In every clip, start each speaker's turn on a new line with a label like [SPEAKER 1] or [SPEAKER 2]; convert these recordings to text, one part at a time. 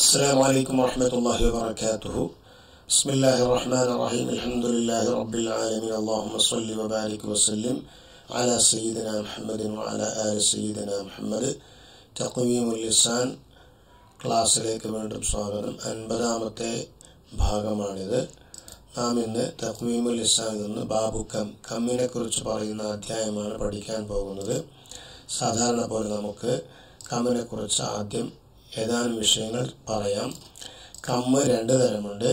[SPEAKER 1] السلام عليكم ورحمة الله وبركاته. بسم الله الرحمن الرحيم. الحمد لله رب العالمين. اللهم صل وبارك وسلم على سيدنا محمد وعلى آل سيدنا محمد. تقويم اللسان ക്ലാസ്സിലേക്ക് വീണ്ടും സ്വാഗതം. 50-ാമത്തെ ഭാഗമാണിത്. നാം ഇന്ന് തഖ്വീമുൽ ലിസാനിൽ നിന്ന് ബാബു കമ്മിനെ കുറിച്ച് പറയുന്ന അധ്യായമാണ് പഠിക്കാൻ പോകുന്നത്. സാധാരണ പോലെ നമുക്ക് കമ്മിനെ കുറിച്ച് ആദ്യം ഏതാനും വിഷയങ്ങൾ പറയാം. കമ്മ് രണ്ട് തരമുണ്ട്.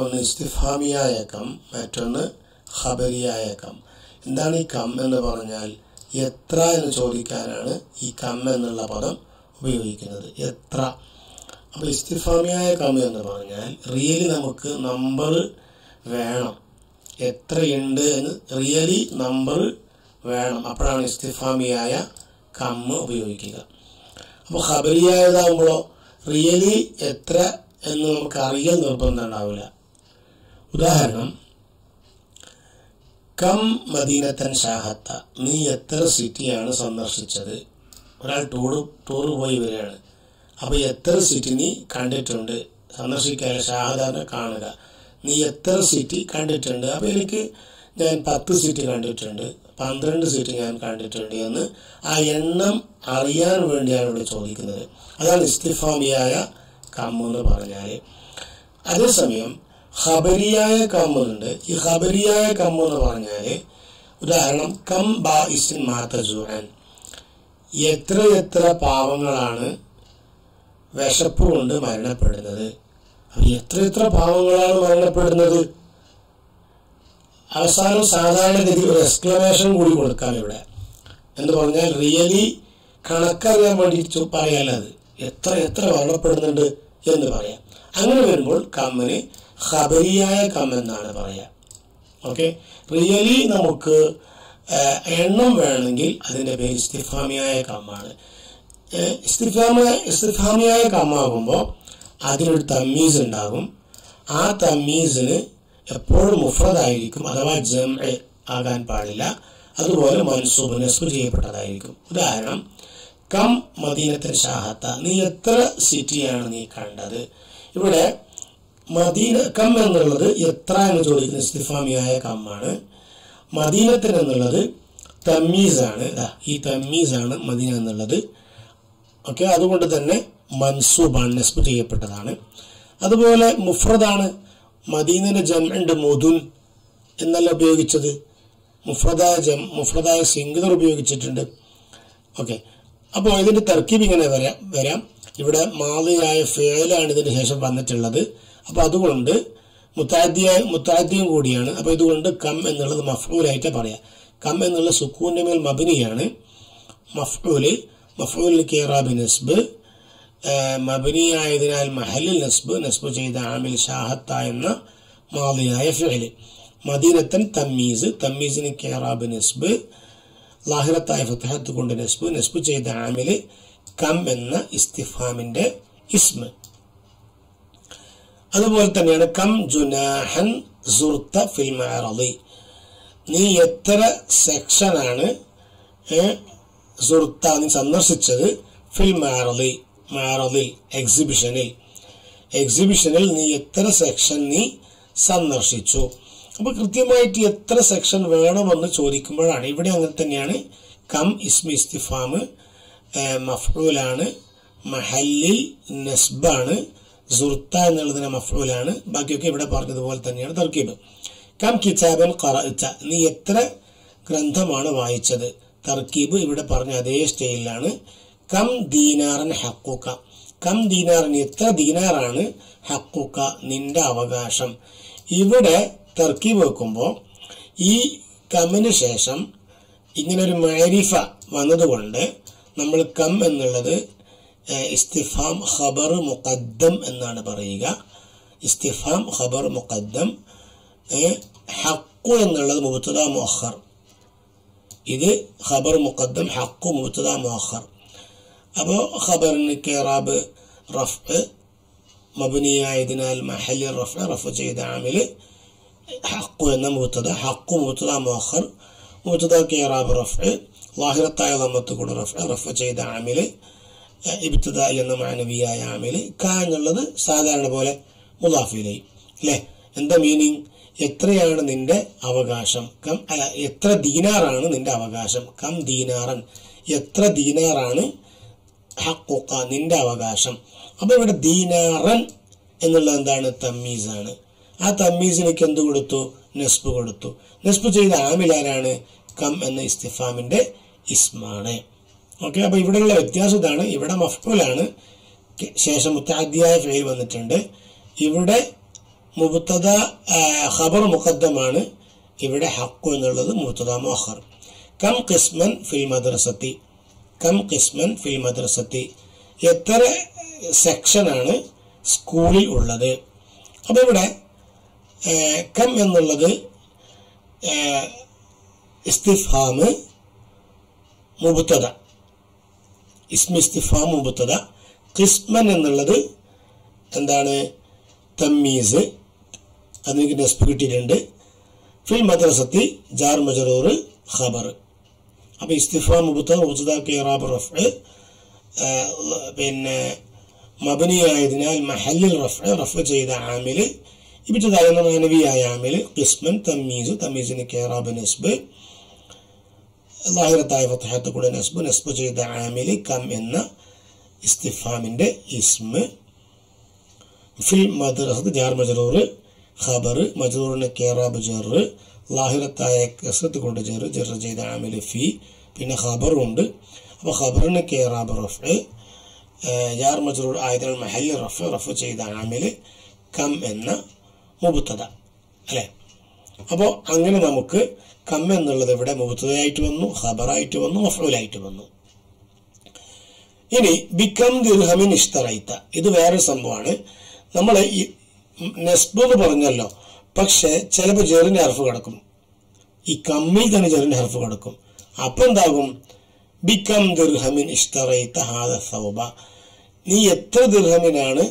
[SPEAKER 1] ഒന്ന് ഇസ്തിഫാമിയായ കം, മറ്റൊന്ന് ഖബരിയായ കം. എന്താണ് ഈ കം എന്ന് പറഞ്ഞാൽ എത്ര എന്ന് ചോദിക്കാനാണ് ഈ കം എന്നുള്ള പദം ഉപയോഗിക്കുന്നത്. എത്ര. അപ്പോൾ ഇസ്തിഫാമിയായ കം എന്ന് പറഞ്ഞാൽ റിയലി നമുക്ക് നമ്പർ വേണം, എത്രയുണ്ട് എന്ന് റിയലി നമ്പർ വേണം, അപ്പോഴാണ് ഇസ്തിഫാമിയായ കമ്മ് ഉപയോഗിക്കുക. അപ്പോൾ ഖബരിയായതാകുമ്പോഴോ റിയലി എത്ര എന്ന് നമുക്ക് അറിയാൻ നിർബന്ധം ഉണ്ടാവില്ല. ഉദാഹരണം, കം മദീനത്തൻ ഷാഹത്ത, നീ എത്ര സിറ്റിയാണ് സന്ദർശിച്ചത്. ഒരാൾ ടൂറ് പോയി വരികയാണ്. അപ്പോൾ എത്ര സിറ്റി നീ കണ്ടിട്ടുണ്ട്, സന്ദർശിക്കാൻ ഷാഹദാനെ കാണുക. നീ എത്ര സിറ്റി കണ്ടിട്ടുണ്ട്. അപ്പോൾ ഞാൻ 10 സിറ്റി കണ്ടിട്ടുണ്ട്, 12 സിറ്റി ഞാൻ കണ്ടിട്ടുണ്ട് എന്ന് ആ എണ്ണം അറിയാൻ വേണ്ടിയാണ് ഇവിടെ ചോദിക്കുന്നത്. അതാണ് ഇസ്തിഫാമിയായ കമ്മെന്ന് പറഞ്ഞാൽ. അതേസമയം ഖബരിയായ കമ്മുണ്ട്. ഈ ഖബരിയായ കമ്മെന്ന് പറഞ്ഞാൽ ഉദാഹരണം, കം ബാഇസിൻ മാതജൂഅൻ, എത്ര പാവങ്ങളാണ് വിശപ്പ് കൊണ്ട് മരണപ്പെടുന്നത്. അപ്പോൾ എത്ര പാവങ്ങളാണ് മരണപ്പെടുന്നത്. അവസാനം സാധാരണഗതി ഒരു എക്സ്ക്ലമേഷൻ കൂടി കൊടുക്കാം ഇവിടെ. എന്ന് പറഞ്ഞാൽ റിയലി കണക്കറിയാൻ വേണ്ടി പറയാനത് എത്ര മരണപ്പെടുന്നുണ്ട് എന്ന് പറയാം. അങ്ങനെ വരുമ്പോൾ കമ്മിന് ഖബരിയായ കം എന്നാണ് പറയാം. ഓക്കെ, റിയലി നമുക്ക് എണ്ണം വേണമെങ്കിൽ അതിന്റെ പേര് ഇസ്തിഫാമിയായ കമ്മാണ്. ഇസ്തിഫാമിയായ കമ്മാകുമ്പോൾ അതിനൊരു തമ്മീസ് ഉണ്ടാകും. ആ തമ്മീസിന് എപ്പോഴും മുഫ്രദായിരിക്കും, അഥവാ ജംഅ് ആകാൻ പാടില്ല. അതുപോലെ മൻസൂബ് നസ്ബ് ചെയ്യപ്പെട്ടതായിരിക്കും. ഉദാഹരണം, കം മദീനത്തൻ ഷാഹത്ത, നീ എത്ര സിറ്റിയാണ് നീ കണ്ടത്. ഇവിടെ കം എന്നുള്ളത് എത്ര എന്ന് ചോദിക്കുന്ന ഇസ്തിഫാമിയായ കമ്മാണ്. മദീനത്തൻ എന്നുള്ളത് തമ്മീസാണ്. ഈ തമ്മീസാണ് മദീന എന്നുള്ളത്. ഓക്കെ, അതുകൊണ്ട് തന്നെ മൻസൂബാണ്, നസ്ബ് ചെയ്യപ്പെട്ടതാണ്. അതുപോലെ മുഫ്രദാണ്. മദീനയുടെ ജംഉണ്ട് മുദുൻ എന്നല്ല ഉപയോഗിച്ചത്, മുഫ്രദായ സിംഗുലർ ഉപയോഗിച്ചിട്ടുണ്ട്. ഓക്കെ, അപ്പോൾ ഇതിന്റെ തർക്കീബ് ഇങ്ങനെ വരാം. ഇവിടെ മാദിയായ ഫിഅലാണ് ഇതിന് ശേഷം വന്നിട്ടുള്ളത്. അപ്പോൾ അതുകൊണ്ട് മുത്തഅദ്ദിയും കൂടിയാണ്. അപ്പോൾ ഇതുകൊണ്ട് കം എന്നുള്ളത് മഫ്ഊലായിട്ട് പറയാം. കം എന്നുള്ള സുക്കൂന്റെ മേൽ മബ്നിയാണ്. മഫ്ഊലിന് ഇറാബ് നസ്ബ്, മബ്നിയായതിനാൽ മഹല്ലിൽ നസ്ബ് ചെയ്ത ആമിൽ ഷാഹത്ത എന്ന മാദിയായ ഫിഅല്. മദീനത്തൻ തമ്മീസിന് ഇറാബ് നസ്ബ്, ലാഹിറത്തായ ഫത്ഹത്ത് കൊണ്ട് നസ്ബ് ചെയ്ത ആമില് കം എന്ന ഇസ്തിഫാമിന്റെ ഇസ്മ്. അതുപോലെ തന്നെയാണ് കം ജുനാഹൻ സുർത്ത ഫിൽ മഅറദി, നീ എത്ര സെക്ഷനാണ് സുർത്ത നീ സന്ദർശിച്ചത്. ഫിൽ മഅറദിൽ എക്സിബിഷനിൽ നീ എത്ര സെക്ഷൻ നീ സന്ദർശിച്ചു. അപ്പൊ കൃത്യമായിട്ട് എത്ര സെക്ഷൻ വേണമെന്ന് ചോദിക്കുമ്പോഴാണ്. ഇവിടെ അങ്ങനെ തന്നെയാണ്. കം ഇസ്മി ഇസ്തിഫാം മഫ്ഊലാണ്, മഹല്ലിൽ നസ്ബാണ്, സുർത്ത എന്നുള്ളതിന് മഫ്ഊലാണ്. ബാക്കിയൊക്കെ ഇവിടെ പറഞ്ഞതുപോലെ തന്നെയാണ് തർക്കീബ്. കം കിതാബൻ ഖറഅത, നീ എത്ര ഗ്രന്ഥമാണ് വായിച്ചത്. തർക്കീബ് ഇവിടെ പറഞ്ഞ അതേ സ്റ്റൈലിലാണ്. കം ദീനാറൻ ഹഖുക, കം ദീനാറൻ എത്ര ദീനാറാണ്, ഹഖുക നിന്റെ അവകാശം. ഇവിടെ തർക്കീബ് വെക്കുമ്പോൾ ഈ കമ്മിന് ശേഷം ഇങ്ങനൊരു മഅരിഫ വന്നതുകൊണ്ട് നമ്മൾ കം എന്നുള്ളത് ഇസ്തിഫാം ഖബർ മുഖദ്ദം എന്നാണ് പറയുക. ഇസ്തിഫാം ഖബർ മുഖദ്ദം. ഹഖു എന്നുള്ളത് മുബ്തദാ മുഅഖർ. ഇത് ഖബർ മുഖദ്ദം, ഹഖു മുബ്തദാ മുഅഖർ. അപ്പോൾ ഖബറിന് ഇറാബ് റഫ്അ്, മബ്നിയായതിനാൽ മഹല്ലിൽ റഫ്അ് ചെയ്ത ആമില് ഹഖു എന്ന മുബ്തദ, ഹഖു മുബ്തദാ മുഅഖർ, മുബ്തദാക്ക് ഇറാബ് റഫ്അ്, ലാഹിറത്തായ ദമ്മത്ത് കൂടെ റഫ്അ് ചെയ്ത ആമില് ഇബ്തിദാ എന്ന മാനവിയായ ആമിൽ, ക എന്നുള്ളത് സാധാരണ പോലെ മുദാഫ് ഇലൈഹി അല്ലേ. എന്താ മീനിങ്? എത്രയാണ് നിന്റെ അവകാശം? കം എത്ര ദീനാറാണ് നിന്റെ അവകാശം? കം ദീനാറൻ, എത്ര ദീനാറാണ് ഹഖുക നിന്റെ അവകാശം. അപ്പൊ ഇവിടെ ദീനാറൻ എന്നുള്ളത് എന്താണ്? തമ്മീസാണ്. ആ തമ്മീസിലേക്ക് എന്ത് കൊടുത്തു? നസ്ബ് കൊടുത്തു. നസ്ബ് ചെയ്ത ആമിലാരാണ്? കം എന്ന ഇസ്തിഫാമിന്റെ ഇസ്മാണ്. ഓക്കെ, അപ്പൊ ഇവിടെയുള്ള വ്യത്യാസം ഇതാണ്. ഇവിടെ മഫ്ഊലാണ്, ശേഷം മുത്തഅദ്ദിയായ ഫീൽ വന്നിട്ടുണ്ട്. ഇവിടെ മുബ്തദ ഖബർ മുഖദ്ദമാണ്, ഇവിടെ ഹഖ് എന്നുള്ളത് മുബ്തദ മുഅഖർ. കം ഖിസ്മൻ ഫിൽ മദ്രസത്തി, കം ഖിസ്മൻ ഫിൽ മദ്രസത്തി, എത്ര സെക്ഷനാണ് സ്കൂളിൽ ഉള്ളത്. അപ്പൊ ഇവിടെ കം എന്നുള്ളത് ഇസ്തിഫാം മുബ്തദ, ഇസ്മി ഇസ്തിഫാം മുബ്തദ. ഖിസ്മൻ എന്നുള്ളത് എന്താണ്? തമ്മീസ്, അതിന് നസ്ബ് കിട്ടിയിട്ടുണ്ട്. ഫിൽ മദ്രസത്തി ജാർ മജ്റൂർ ഖബർ. അപ്പൊ ഇസ്തിഫാം മുബ്തദ മുബ്തദക്ക് ഇറാബ് റഫ്അ്, പിന്നെ മബ്നിയായതിനാൽ മഹല്ലിൽ റഫ്അ് ചെയ്ത ആമിൽ ഇബ്തിദാ എന്ന മാനവിയായ ആമിൽ. ഖിസ്മൻ തമ്മീസ്, തമ്മീസിന് ഇറാബ് നസ്ബ്, ലാഹിറത്തായ ഫത്ഹത്ത് കൂടെ നസ്ബ്, നസ്ബ് ചെയ്ത ആമിൽ കം എന്ന ഇസ്തിഫാമിന്റെ ഇസ്മ്. ഫിൽ മദ്രസത്ത് ജാർ മജ്റൂർ ഖബർ, മജ്റൂറിന് ഇറാബ് ജർ, ലാഹിറത്തായ കസ്റത്ത് കൊണ്ട് ജർ ചെയ്ത ആമിൽ ഫി, പിന്നെ ഖബറും ഉണ്ട്. അപ്പൊ ഖബറിന് ഇറാബ് റഫ്അ്, ജാർ മജ്റൂർ ആയതിനാൽ മഹല്ലിൽ റഫ്അ് ചെയ്ത ആമിൽ കം എന്ന മുബ്തദ അല്ലെ. അപ്പോ അങ്ങനെ നമുക്ക് കം എന്നുള്ളത് ഇവിടെ മുബ്തദയായിട്ട് വന്നു, ഖബറായിട്ട് വന്നു, മഫ്ഊലായിട്ട് വന്നു. ഇനി ബികം ദിർഹമിൻ ഇഷ്തറൈത, ഇത് വേറെ സംഭവമാണ്. നമ്മൾ ഈ നസ്ബ് എന്ന് പറഞ്ഞല്ലോ, പക്ഷെ ചിലപ്പോൾ ജെറിന്റെ ഹർഫ് കിടക്കും, ഈ കമ്മിൽ തന്നെ ജെറിന്റെ ഹർഫ് കിടക്കും. അപ്പൊ എന്താകും? ബികം ദിർഹമിൻ ഇഷ്തറൈത ഹാദ സൗബ, നീ എത്ര ദിർഹമിനാണ്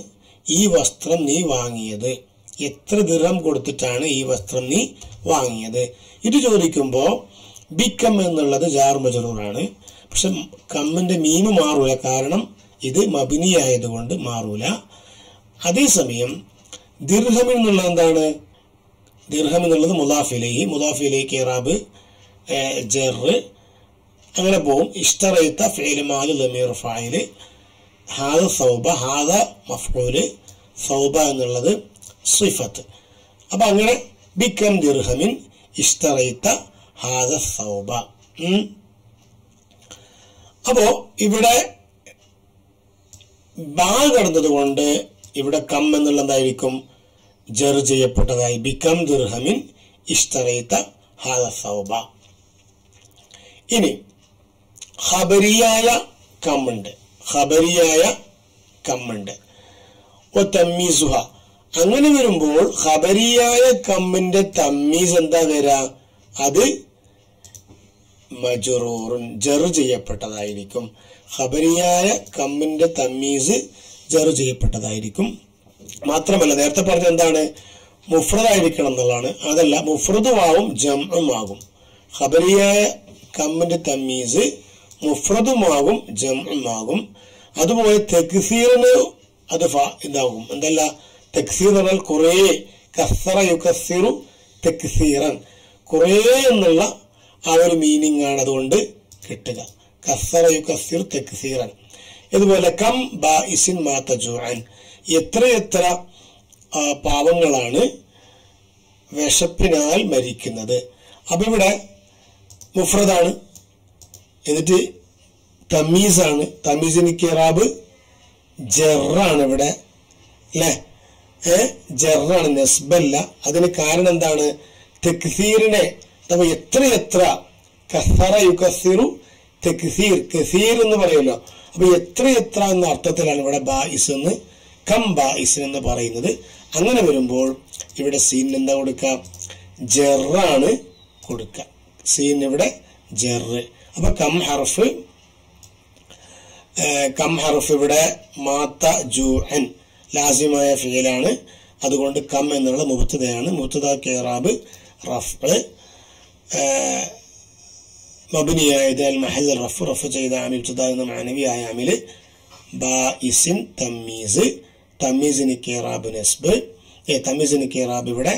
[SPEAKER 1] ഈ വസ്ത്രം നീ വാങ്ങിയത്? എത്ര ദിർഹം കൊടുത്തിട്ടാണ് ഈ വസ്ത്രം നീ വാങ്ങിയത്? ഇത് ചോദിക്കുമ്പോ ബികം എന്നുള്ളത് ജാർ മജ്റൂറാണ്, പക്ഷെ കമ്മിന്റെ മീമ് മാറൂല, കാരണം ഇത് മബ്നി ആയതുകൊണ്ട് മാറൂല. അതേസമയം ദിർഹം എന്നുള്ളത് എന്താണ്? ദിർഹം എന്നുള്ളത് മുദാഫ് ഇലൈഹി, മുദാഫ് ഇലൈഹി ഇറാബ് ജർ, അങ്ങനെ പോവും. ഇഷ്തറൈത ഫിഅൽ മാദി ദമീർ ഫാഇൽ, ഹാദ സൗബ, ഹാദ മഫ്ഊൽ, സൗബ എന്നുള്ളത് സിഫത്ത്. അപ്പൊ അങ്ങനെ ബികം ദിർഹമിൻ ഇഷ്തറൈത ഹാദ സൗബ. അപ്പോ ഇവിടെ ബാ കടന്നത് കൊണ്ട് ഇവിടെ കം എന്നുള്ള എന്തായിരിക്കും? ജർ ചെയ്യപ്പെട്ടതായി. ബികം ദിർഹമിൻ ഇഷ്തറൈത ഹാദ സൗബ. ഇനി ഖബരിയായ കമ്മുണ്ട്, ഖബരിയായ കമ്മുണ്ട്. തമ്മീസുഹ, അങ്ങനെ വരുമ്പോൾ ഖബരിയായ കമ്മിന്റെ തമ്മീസ് എന്താ വരാ? അത് മജ്റൂറുൻ, ജർ ചെയ്യപ്പെട്ടതായിരിക്കും. ഖബരിയായ കമ്മിന്റെ തമ്മീസ് ജർ ചെയ്യപ്പെട്ടതായിരിക്കും. മാത്രമല്ല നേരത്തെ പറഞ്ഞ എന്താണ്? മുഫ്രദായിരിക്കണം എന്നുള്ളതാണ്. അതല്ല, മുഫ്രദുമാവും ജംഉമാകും. ഖബരിയായ കമ്മിന്റെ തമ്മീസ് മുഫ്രദുമാകും ജംഉമാകും. അതുപോലെ തക്സീറിന് അത് ഇതാകും. എന്തല്ല തക്സീർ എന്ന് പറഞ്ഞാൽ കുറേ, കസ്സറ യുകസ്സിറു തക്സീറൻ, കുറേ എന്നുള്ള ആ ഒരു മീനിങ് ആണ് അതുകൊണ്ട് കിട്ടുക. കസ്സറ യുകസ്സിർ തക്സീറൻ. ഇതുപോലെ കം ബാഇസിൻ മാ തജൂഅൻ, എത്രയെത്ര പാവങ്ങളാണ് വിശപ്പിനാൽ മരിക്കുന്നത്. അപ്പൊ ഇവിടെ മുഫ്രദാണ്, എന്നിട്ട് തമീസാണ്. തമീസിന് ഇറാബ് ജറാണ് ഇവിടെ അല്ലെ, ജറാണ്, നസ്ബല്ല. അതിന് കാരണം എന്താണ്? തക്സീറിനെ, അഥവാ എത്രയെത്ര, കസ്സറ യുകസ്സിറു തക്സീർ, കസീർ എന്ന് പറയുമല്ലോ. അപ്പൊ എത്രയെത്ര എന്ന അർത്ഥത്തിലാണ് ഇവിടെ ബായിസ് എന്ന്, കം ബായിസ് എന്ന് പറയുന്നത്. അങ്ങനെ വരുമ്പോൾ ഇവിടെ സീൻ എന്താ കൊടുക്കുക? ജറാണ് കൊടുക്കുക. സീൻ ഇവിടെ ജറ്. അപ്പൊ കം ഹർഫ് ഇവിടെ മാത്ത ജൂഅൻ ലാസിമായ ഫിഅലാണ്. അതുകൊണ്ട് കം എന്നുള്ള മുബ്തദയാണ്. മുബ്തദക്ക് ഇറാബ് റഫ്അ്, മബ്നിയായത് അൽ മഹൽ റഫ് ചെയ്ത ആമിൽ മുബ്തദ എന്ന മാനവിയായ ആമിൽ ബാഇസിൻ തമ്മീസ്, തമ്മീസിന് കിറാബ് നസ്ബ്, തമ്മീസിന് കിറാബ് ഇവിടെ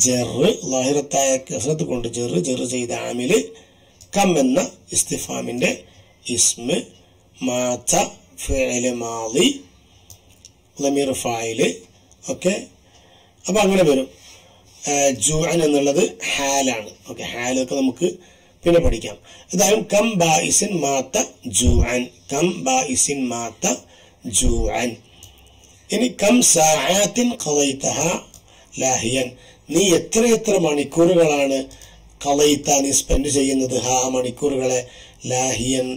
[SPEAKER 1] ജറ്, ലാഹിറത്തായ കസറത്ത് കൊണ്ട് ജറ് ചെയ്ത ആമില്, കം എന്ന ഇസ്തിഫാമിന്റെ ഇസ്മ്, മാത ഫിഅല് മാളി ളമീർ ഫായില്. ഓക്കെ, അപ്പൊ അങ്ങനെ വരും. ജൂഅൻ എന്നുള്ളത് ഹാലാണ്. ഓക്കെ, ഹാലൊക്കെ നമുക്ക് പിന്നെ പഠിക്കാം. ഏതായാലും കം ബാഇസിൻ മാത ജൂഅൻ, കം ബാഇസിൻ മാത ജൂഅൻ. ഇനി കം സഅാത്തിൻ ഖളൈതഹ ലാഹിയൻ, നീ എത്ര മണിക്കൂറുകളാണ് ഖളൈത നീ സ്പെൻഡ് ചെയ്യുന്നത്, ആ മണിക്കൂറുകളെ ലാഹിയൻ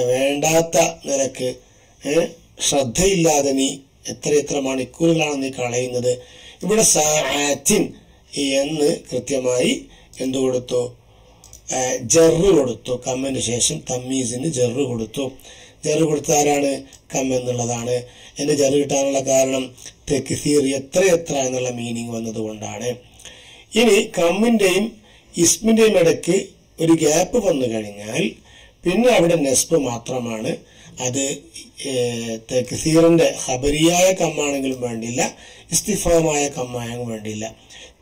[SPEAKER 1] വേണ്ടാത്ത നിലക്ക് ശ്രദ്ധയില്ലാതെ നീ എത്ര മണിക്കൂറുകളാണ് നീ കളയുന്നത്. ഇവിടെ സഅാത്തിൻ എന്ന് കൃത്യമായി എന്തു കൊടുത്തു? ജറ് കൊടുത്തു. കമ്മിന് ശേഷം തമ്മീസിന് ജറ് കൊടുത്തു. ജറ് കൊടുത്ത ആരാണ്? കം എന്നുള്ളതാണ്. എന്റെ ജറ് കിട്ടാനുള്ള കാരണം തക്സീർ, എത്ര എന്നുള്ള മീനിങ് വന്നതുകൊണ്ടാണ്. ഇനി കമ്മിന്റെയും ഇസ്മിന്റെയും ഇടയ്ക്ക് ഒരു ഗ്യാപ്പ് വന്നു കഴിഞ്ഞാൽ പിന്നെ അവിടെ നെസ്ബ് മാത്രമാണ്. അത് തക്സീറിന്റെ ഖബരിയായ കമ്മാണെങ്കിലും വേണ്ടില്ല, ഇസ്തിഫാമായ കമ്മായെങ്കിലും വേണ്ടില്ല.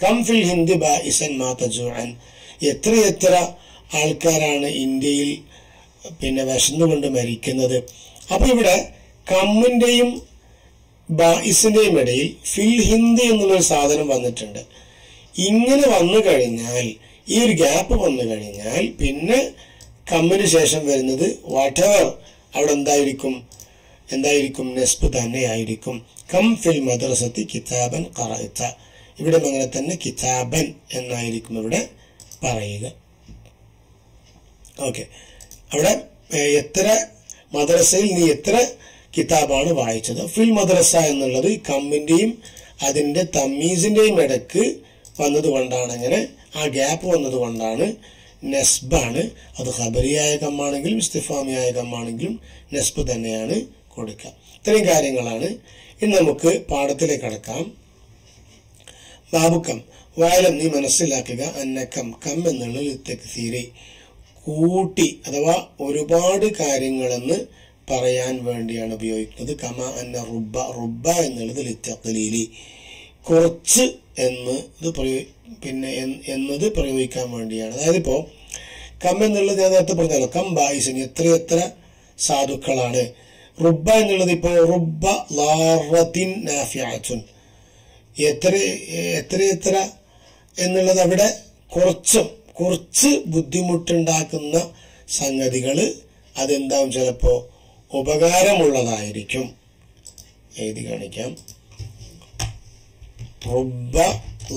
[SPEAKER 1] കം ഫിൽ ഹിന്ദ് ബാഇസൻ മാത ജൂഅൻ, എത്ര ആൾക്കാരാണ് ഇന്ത്യയിൽ പിന്നെ വിശന്നുകൊണ്ട് മരിക്കുന്നത്. അപ്പൊ ഇവിടെ കമ്മിന്റെയും ബാഇസിന്റെയും ഇടയിൽ ഫിൽ ഹിന്ദ് എന്നുള്ളൊരു സാധനം വന്നിട്ടുണ്ട്. ഇങ്ങനെ വന്നു കഴിഞ്ഞാൽ, ഈ ഒരു ഗ്യാപ്പ് വന്നു കഴിഞ്ഞാൽ പിന്നെ കമ്മിന് ശേഷം വരുന്നത് വാട്ടെവർ അവിടെ എന്തായിരിക്കും? നെസ്ബ് തന്നെ ആയിരിക്കും. കം ഫിൽ മദ്രസത്തി കിതാബൻ ഖറഅത, ഇവിടെ അങ്ങനെ തന്നെ കിതാബൻ എന്നായിരിക്കും ഇവിടെ പറയുക. ഓക്കെ, അവിടെ എത്ര മദ്രസയിൽ നീ എത്ര കിതാബാണ് വായിച്ചത്. ഫിൽ മദ്രസ എന്നുള്ളത് കമ്മിന്റെയും അതിന്റെ തമ്മീസിന്റെയും ഇടക്ക് വന്നതുകൊണ്ടാണ്, അങ്ങനെ ആ ഗ്യാപ്പ് വന്നതുകൊണ്ടാണ് നെസ്ബാണ്. അത് ഖബരിയായ കമ്മാണെങ്കിലും ഇസ്തിഫാമിയായ കമ്മാണെങ്കിലും നെസ്ബ് തന്നെയാണ് കൊടുക്കുക. ഇത്രയും കാര്യങ്ങളാണ്. ഇനി നമുക്ക് പാഠത്തിലേക്ക് കടക്കാം. ബാബുക്കം വായലം, നീ മനസ്സിലാക്കുക, അന്നക്കം കം എന്നുള്ള തക്സീരി കൂട്ടി അഥവാ ഒരുപാട് കാര്യങ്ങളെന്ന് പറയാൻ വേണ്ടിയാണ് ഉപയോഗിക്കുന്നത്. കമ അന്ന റുബ്ബ എന്നുള്ളത് ലിത്തഖ്ലീലി, കുറച്ച് എന്നത് പ്രയോഗിക്കാൻ വേണ്ടിയാണ്. അതായത് ഇപ്പോ കം എന്നുള്ളത് ഞാൻ നേരത്തെ പറഞ്ഞല്ലോ, കം ബായിസിന് എത്ര സാധുക്കളാണ്. റുബ്ബ എന്നുള്ളത് ഇപ്പോ റുബ്ബ ലാറത്തിൻ നാഫിഅത്തുൻ, എത്ര എന്നുള്ളത് അവിടെ കുറച്ച് ബുദ്ധിമുട്ടുണ്ടാക്കുന്ന സംഗതികള് അതെന്താവും ചിലപ്പോ ഉപകാരമുള്ളതായിരിക്കും. എഴുതി കാണിക്കാം. റുബ്ബ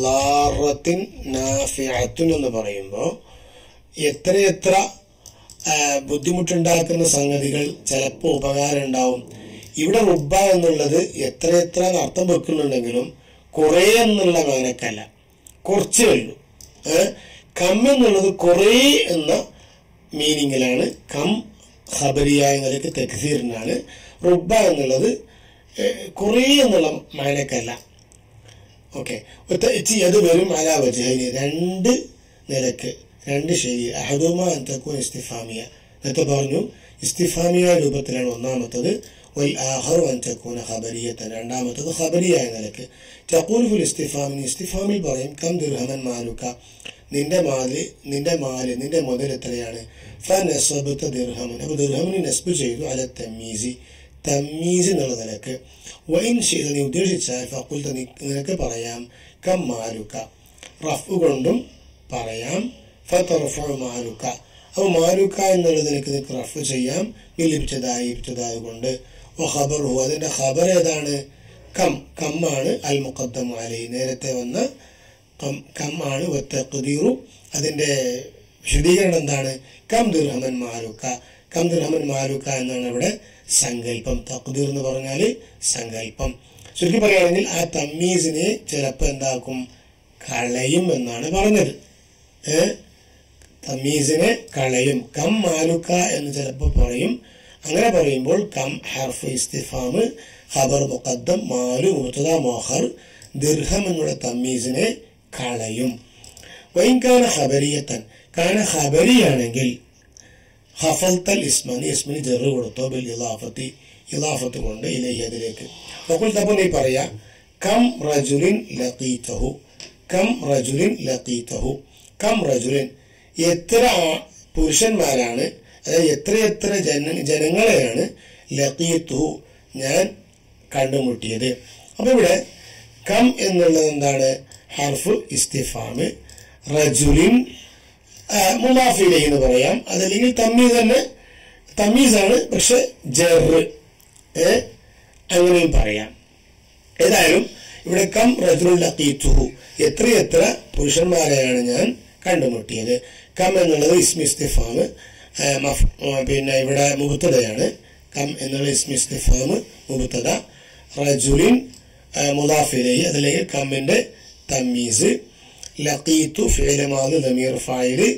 [SPEAKER 1] ലാറത്തിൻ നാഫിഅത്തുൻ എന്ന് പറയുമ്പോ എത്ര ബുദ്ധിമുട്ടുണ്ടാക്കുന്ന സംഗതികൾ ചിലപ്പോ ഉപകാരം ഉണ്ടാവും. ഇവിടെ റുബ്ബ എന്നുള്ളത് എത്ര അർത്ഥം വെക്കുന്നുണ്ടെങ്കിലും കുറെ എന്നുള്ള മേനക്കല്ല, കുറച്ചേ ഉള്ളൂ. കം എന്നുള്ളത് കുറെ എന്ന മീനിങ്ങിലാണ്. കം ഖബരിയായ നിലയ്ക്ക് തക്സീറിനാണ്. റുബ്ബ എന്നുള്ളത് കുറെ എന്നുള്ള മേനക്കല്ല. ഓക്കെ, അത് വരും അലാ വജ്ഹൈനി, രണ്ട് നിലക്ക്, രണ്ട് ശരി. അഹദുമ അൻ തകൂന ഇസ്തിഫാമിയ, നേരത്തെ പറഞ്ഞു ഇസ്തിഫാമിയ രൂപത്തിലാണ് ഒന്നാമത്തത്. വൽ ആഖറു അൻ തകൂന ഖബരിയതൻ, രണ്ടാമത്തത് ഖബരിയായ നിലക്ക്. തഖൂൽ ഫിൽ ഇസ്തിഫാമി, ഇസ്തിഫാമിൽ പറയും കം ദിർഹമൻ മാലുക, നിന്റെ മുതൽ എത്രയാണ്. ഫനസബത ദിർഹമൻ, അപ്പോൾ ദിർഹമിനെ നസ്ബ് ചെയ്തു അല തമ്മീസി, തമ്മീസ് എന്നുള്ള നിലക്ക്. വൈൻ ചെയ്ത് നീ ഉദ്ദേശിച്ചാൽ ഫഖുൽത, നിനക്ക് പറയാം കം മാലുക, റഫ് കൊണ്ടും പറയാം. ഫതർഫഉ മാലുക, അപ്പോൾ മാലുക എന്നുള്ളത് നിനക്ക് റഫ് ചെയ്യാം. ഇബ്തിദായി കൊണ്ട്. വഖബറുഹു, അതിന്റെ ഖബർ ഏതാണ്? കമ്മാണ്. അൽ മുഖദ്ദമു അലൈഹി, നേരത്തെ വന്ന കം ആണ്. വത്തഖ്ദീറു, അതിന്റെ വിശദീകരണം എന്താണ്? കം ദിർഹമൻ മാലുക, കം ദിർഹമൻ മാലുക എന്നാണ് ഇവിടെ സങ്കല്പം. തഖ്ദീർ എന്ന് പറഞ്ഞാല് സങ്കല്പം. ചുരുക്കി പറയുകയാണെങ്കിൽ ആ തമ്മീസിനെ ചിലപ്പോ എന്താക്കും? കളയും എന്നാണ് പറഞ്ഞത്. തമ്മീസിനെ കളയും. കം മാലുക എന്ന് ചിലപ്പോ പറയും. അങ്ങനെ പറയുമ്പോൾ കം ഹർഫ് ഇസ്തിഫാം, ഖബർ മുഖദ്ദം, മാലു മുബ്തദ മുഅഖർ, ദിർഹം എന്നുള്ള തമ്മീസിനെ കളയും. വൈൻകാന ഖബരിയതൻ, കാന ഖബരിയാണെങ്കിൽ ഖഫൽതൽ ഇസ്മനി, ഇസ്മിന് ജറ് കൊടുത്തോ. ബിൽ ഇളാഫത്തി, ഇളാഫത്ത് കൊണ്ട് ഇലൈഹി അതിലേക്ക്. അപ്പോൾ നീ പറയാ കം റജുലിൻ ലഖീതഹു, കം റജുലിൻ ലഖീതഹു, കം റജുലിൻ എത്ര പുരുഷന്മാരാണ്, അതായത് എത്രയെത്ര ജനങ്ങളെയാണ് ലഖീതുഹു ഞാൻ കണ്ടുമുട്ടിയത്. അപ്പൊ ഇവിടെ കം എന്നുള്ളത് എന്താണ്? ഹർഫ് ഇസ്തിഫാമ്. റജുലിൻ മുളാഫ് ഇലൈഹി എന്ന് പറയാം, അതല്ലെങ്കിൽ തമ്മീസ് തന്നെ, തമ്മീസാണ്, പക്ഷെ ജർ അങ്ങനെയും പറയാം. ഏതായാലും ഇവിടെ കം റജുലുൻ ലഖീതുഹു എത്രയെത്ര പുരുഷന്മാരെയാണ് ഞാൻ കണ്ടുമുട്ടിയത്. കം എന്നുള്ളത് ഇസ്മി ഇസ്തിഫാമ്, പിന്നെ ഇവിടെ മുബ്തദയാണ്. കം എന്നുള്ള ഇസ്മി ഇസ്തിഫാമ് മുബ്തദ, റജുലിൻ മുളാഫ് ഇലൈഹി അതല്ലെങ്കിൽ കമ്മിന്റെ തമ്മീസ്, ലഖീതു ഫിഇൽ മാദി ദമീർ ഫായില്,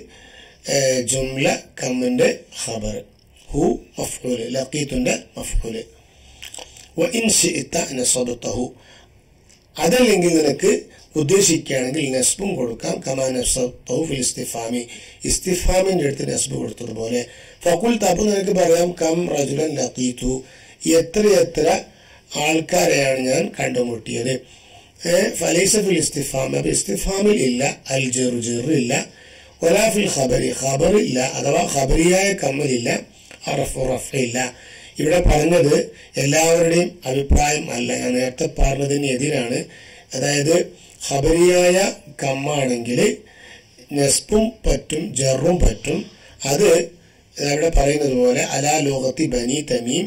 [SPEAKER 1] ജുംല കമ്മിന്റെ ഖബർ, ഹു മഫ്ഊൽ, ലഖീതുന്റെ മഫ്ഊൽ. വഇൻ ശിഇത നസബതഹു അതല്ലെങ്കിൽ നിനക്ക് ഉദ്ദേശിക്കുകയാണെങ്കിൽ നസ്ബും കൊടുക്കാം. കമാ നസബതഹു ഫിൽ ഇസ്തിഫാമി ഇസ്തിഫാമിന്റെ അടുത്ത് നസ്ബ് കൊടുത്തതുപോലെ. ഫഖുൽത അപ്പോൾ നിനക്ക് പറയാം കം റജുലൻ ലഖീതു എത്രയെത്ര ആൾക്കാരെയാണ് ഞാൻ കണ്ടുമുട്ടിയത്. ഫലൈസ ഫിൽ ഇസ്തിഫാം അപ്പൊ ഇസ്തിഫാമിൽ ഇല്ല അൽ ജറു ജറില്ല, വലാ ഫിൽ ഖബരി ഖബറില്ല അഥവാ ഖബരിയായ കമ്മലില്ല, റഫില്ല. ഇവിടെ പറഞ്ഞത് എല്ലാവരുടെയും അഭിപ്രായം അല്ല, ഞാൻ നേരത്തെ പറഞ്ഞതിന് എതിരാണ്. അതായത് ഖബരിയായ കമ്മാണെങ്കിൽ നസ്ബും പറ്റും ജറും പറ്റും. അത് ഇവിടെ പറയുന്നത് പോലെ അലാ ലോകത്തി ബനി തമീം,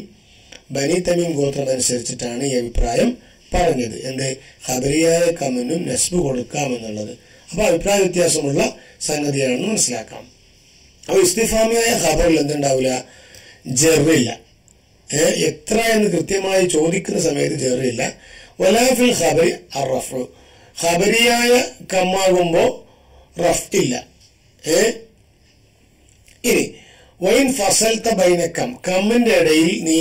[SPEAKER 1] ബനി തമീം ഗോത്രം അനുസരിച്ചിട്ടാണ് ഈ അഭിപ്രായം പറഞ്ഞത്. എന്ത്? ഖബരിയായ കമ്മിനും നസ്ബ് കൊടുക്കാമെന്നുള്ളത്. അപ്പൊ അഭിപ്രായ വ്യത്യാസമുള്ള സംഗതിയാണെന്ന് മനസ്സിലാക്കാം. അപ്പൊ ഇസ്തിഫാമിയായ ഖബറിൽ എന്തുണ്ടാവില്ല? ജറില്ല. എത്ര എന്ന് കൃത്യമായി ചോദിക്കുന്ന സമയത്ത് ജറില്ല. വലാഫിൽ ഖബരി അറഫ് ഖബരിയായ കമ്മാകുമ്പോ റഫ് ഇല്ല. ഇനി വൈൻ ഫസൽത്ത ബൈനക്കം കമ്മിന്റെ ഇടയിൽ നീ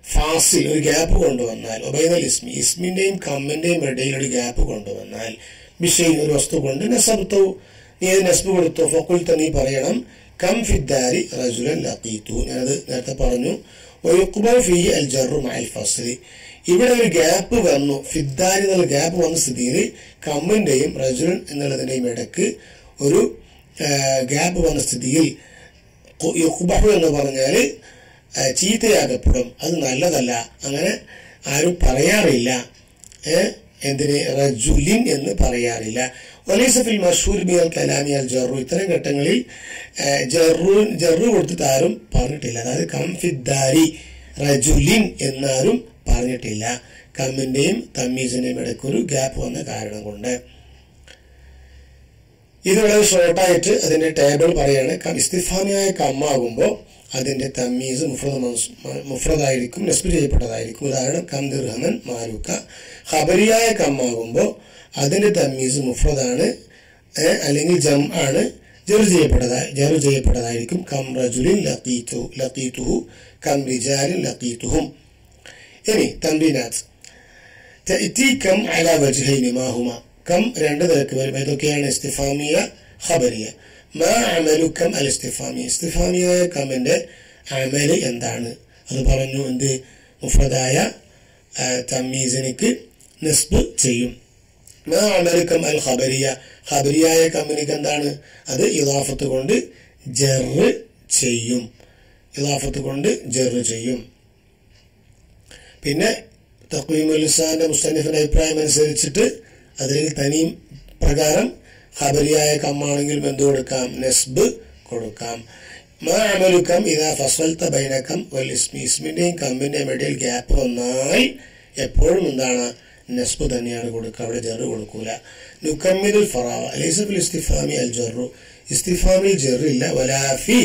[SPEAKER 1] ഫാസിൽ ഒരു ഗ്യാപ്പ് കൊണ്ടുവന്നാൽ, ഒബൈനൽ ഇസ്മി ഇസ്മിന്റെയും കമ്മിന്റെയും ഇടയിൽ ഒരു ഗ്യാപ്പ് കൊണ്ടുവന്നാൽ, ബിഷൈൻ ഒരു വസ്തു കൊണ്ട് നസബ്തു നീ അത് നസ്ബ് കൊടുത്തു. ഫഖുൽത നീ പറയണം കം ഫിദ്ദാരി റജുലൻ ലഖീതു, ഞാനത് നേരത്തെ പറഞ്ഞു. വയുഖ്ബറു ഫീഹി അൽ ജറു മഅൽ ഫസ്ലി ഇവിടെ ഒരു ഗ്യാപ്പ് വന്നു, ഫിദ്ദാരി എന്നുള്ള ഗ്യാപ്പ് വന്ന സ്ഥിതിയിൽ കമ്മിന്റെയും റജുലൻ എന്നുള്ളതിന്റെയും ഇടക്ക് ഒരു ഗ്യാപ്പ് വന്ന സ്ഥിതിയിൽ യുഖ്ബഹു എന്ന് പറഞ്ഞാല് ചീത്തയാകപ്പെടും, അത് നല്ലതല്ല. അങ്ങനെ ആരും പറയാറില്ല. എന്തിന്? റജുലിൻ എന്ന് പറയാറില്ല. വലൈസ ഫിൽ മഷ്ഹൂർ ബിൽ കലാമി അൽ ജറു ഇത്തരം ഘട്ടങ്ങളിൽ ജറു കൊടുത്തിട്ട് ആരും പറഞ്ഞിട്ടില്ല. അതായത് കം ഫിദ്ദാരി റജുലിൻ എന്നാരും പറഞ്ഞിട്ടില്ല. കമ്മിന്റെയും തമ്മീസിന്റെയും ഇടയ്ക്കൊരു ഗ്യാപ്പ് വന്ന കാരണം കൊണ്ട്. ഇത് വളരെ ഷോർട്ടായിട്ട് അതിന്റെ ടേബിൾ പറയാണ്. ഇസ്തിഫാമിയായ കമ്മാകുമ്പോൾ അതിന്റെ തമ്മീസ് മുഫ്രദായിരിക്കും, നസ്ബ് ചെയ്യപ്പെട്ടതായിരിക്കും. ഉദാഹരണം കം ദിർഹമൻ മാലൂക്ക. ഖബരിയായ കമ്മാകുമ്പോൾ അതിന്റെ തമ്മീസ് മുഫ്രദാണ്, അല്ലെങ്കിൽ ജം ആണ്, ജറു ചെയ്യപ്പെട്ടതായിരിക്കും. Come റജുലിൻ ലഖീതുഹു come റിജാലിൻ ലഖീതുഹും. ഇനി തൻബീനാത്ത് തഅതി കം അലാ വജ്ഹൈനി മാ ഹുമ കം രണ്ട് നിരക്ക് വരും. ഏതൊക്കെയാണ്? ഇസ്തിഫാമിയ, ഖബരിയ. മാ അമലു കം അൽ ഇസ്തിഫാമിയ ഇസ്തിഫാമിയായ കമ്മിന്റെ അമല് എന്താണ്? അത് പറഞ്ഞു. എന്ത്? മുഫ്രദായ തമ്മീസിനിക്ക് നസ്ബ് ചെയ്യും. മാ അമലു കം അൽ ഖബരിയ ഖബരിയായ കമ്മിനിക്ക് എന്താണ്? അത് ഇളാഫത്ത് കൊണ്ട് ജറ് ചെയ്യും, ഇളാഫത്ത് കൊണ്ട് ജറ് ചെയ്യും. പിന്നെ തഖ്വീമുൽ ലിസാന്റെ മുസ്തനിഫിന്റെ അഭിപ്രായം അനുസരിച്ചിട്ട് അതിൽ തനി പ്രകാരം ഖബരിയായ കമ്മാണെങ്കിൽ എന്ത് കൊടുക്കാം? നസ്ബ് കൊടുക്കാം. മാ അമലു കം ഇദാ ഫസൽത ബൈനകം വൽ ഇസ്മി ഇസ്മിന്റെയും കമ്മിന്റെയും ഇടയിൽ ഗ്യാപ്പ് വന്നാൽ എപ്പോഴും എന്താണ്? നസ്ബ് തന്നെയാണ് കൊടുക്കുക, അവിടെ ജറ് കൊടുക്കൂല. നുകമ്മിലുൽ ഫറാവ ലൈസ ഫിൽ ഇസ്തിഫാമി അൽ ജറു ഇസ്തിഫാമിൽ ജറില്ല. വലാ ഫി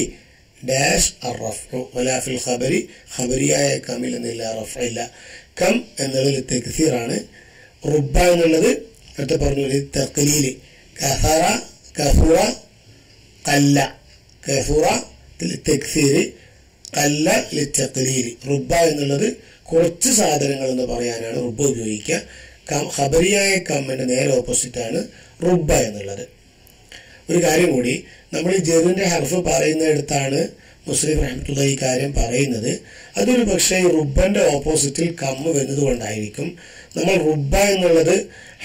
[SPEAKER 1] ഡാഷ് അർറഫു വലാ ഫിൽ ഖബരി ഖബരിയായ കമ്മിൽ എന്നില്ല, റഫഇല്ല. കം എന്നുള്ളത് തക്സീറാണ്. റുബ്ബ എന്നുള്ളത് നേരത്തെ പറഞ്ഞു തഖ്ലീല്. കസറ കസുറ കല്ല, കസുറ തക്സീര്, കല്ല ലിത്തഖ്ലീല്. റുബ്ബ എന്നുള്ളത് കുറച്ച് സാധനങ്ങൾ എന്ന് പറയാനാണ് റുബ്ബ ഉപയോഗിക്കുക. ഖബരിയായ കമ്മിന്റെ നേരെ ഓപ്പോസിറ്റ് ആണ് റുബ്ബ എന്നുള്ളത്. ഒരു കാര്യം കൂടി, നമ്മൾ ഈ ജറിന്റെ ഹർഫ് പറയുന്നിടത്താണ് മുസ്ലിം റഹ്മത്തുള്ളാഹി ഈ കാര്യം പറയുന്നത് അതൊരു പക്ഷേ റുബ്ബന്റെ ഓപ്പോസിറ്റിൽ കമ്മ് വരുന്നത് കൊണ്ടായിരിക്കും. നമ്മൾ റുബ്ബ എന്നുള്ളത്